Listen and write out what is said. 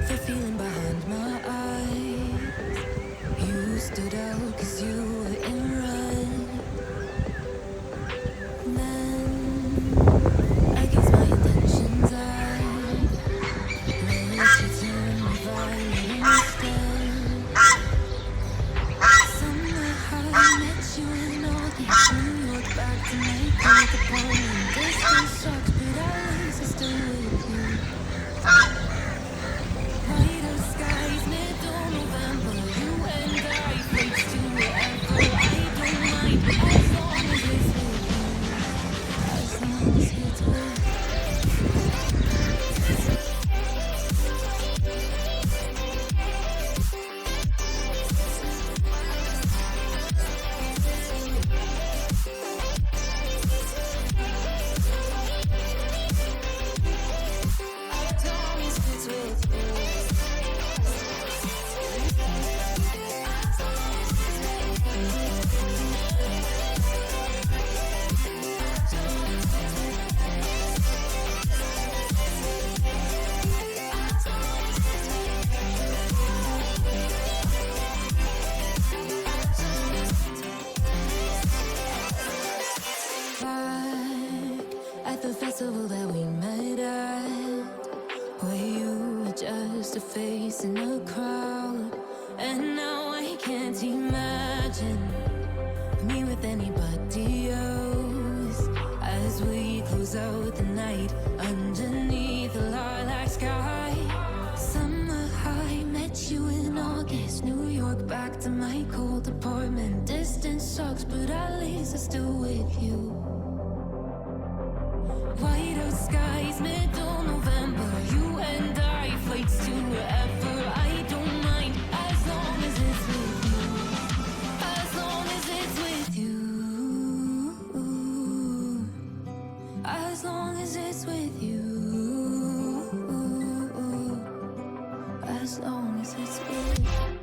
the feeling behind my eyes. You stood out 'cause you were in red. Then, against my intentions, I let you turn me violent instead. Somehow I met you in August, New York, back to my cold apartment. Distance sucks, but at least I'm still with you. Whiter skies, middle November. You and I, flights to wherever. I don't mind, as long as it's with you. As long as it's with you. At the festival that we met at, where you were just a face in a crowd. And now I can't imagine me with anybody else. As we close out the night underneath the lilac sky. Summer high, met you in August, New York, back to my cold apartment. Distance sucks, but at least I'm still with you. Whiter skies, middle November. You and I, flights to wherever. I don't mind, as long as it's with you. As long as it's with you. As long as it's with you. As long as it's with you.